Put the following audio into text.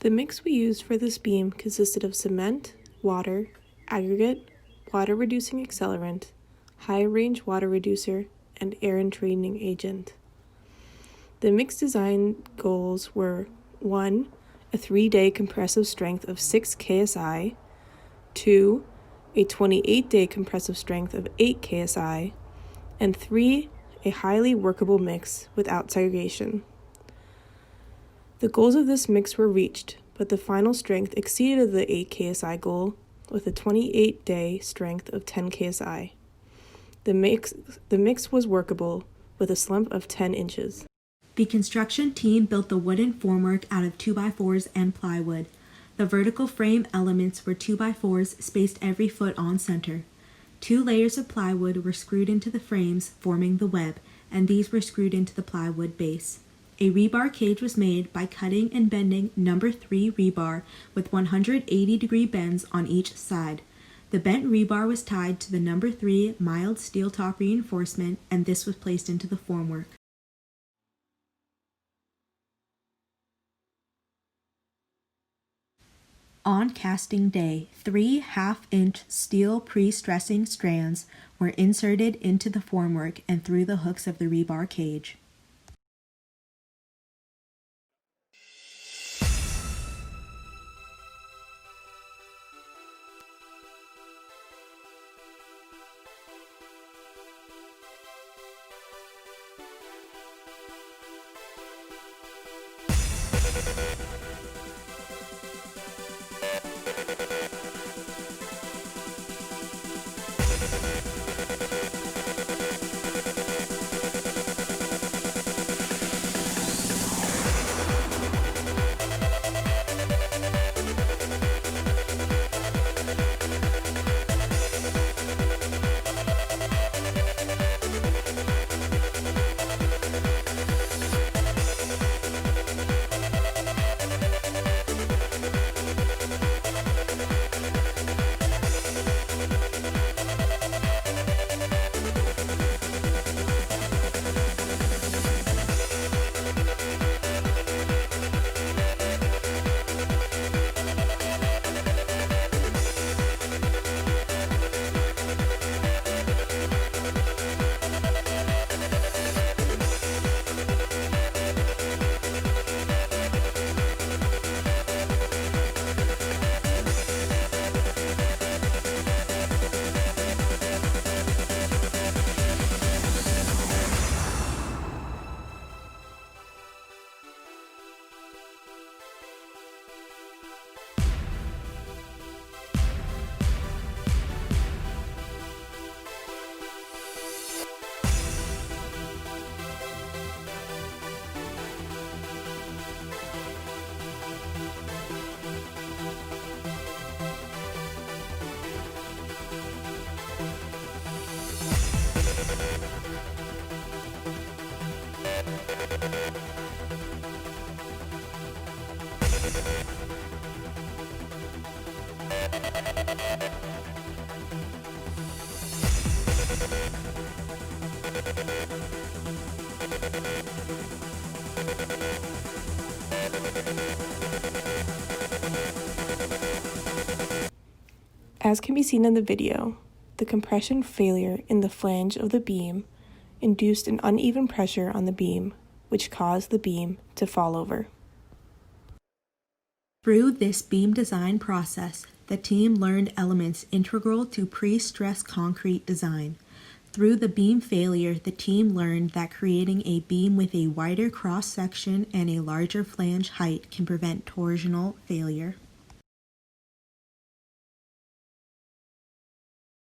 The mix we used for this beam consisted of cement, water, aggregate, water-reducing accelerant, high-range water reducer, and air entraining agent. The mix design goals were 1. A 3-day compressive strength of 6 KSI, 2. A 28-day compressive strength of 8 KSI, and 3. A highly workable mix without segregation. The goals of this mix were reached, but the final strength exceeded the 8 KSI goal with a 28-day strength of 10 KSI. The mix was workable with a slump of 10 inches. The construction team built the wooden formwork out of 2x4s and plywood. The vertical frame elements were 2x4s spaced every foot on center. 2 layers of plywood were screwed into the frames, forming the web, and these were screwed into the plywood base. A rebar cage was made by cutting and bending number 3 rebar with 180-degree bends on each side. The bent rebar was tied to the number 3 mild steel top reinforcement, and this was placed into the formwork. On casting day, 3 half-inch steel pre-stressing strands were inserted into the formwork and through the hooks of the rebar cage. As can be seen in the video, the compression failure in the flange of the beam induced an uneven pressure on the beam, which caused the beam to fall over. Through this beam design process, the team learned elements integral to pre-stressed concrete design. Through the beam failure, the team learned that creating a beam with a wider cross-section and a larger flange height can prevent torsional failure.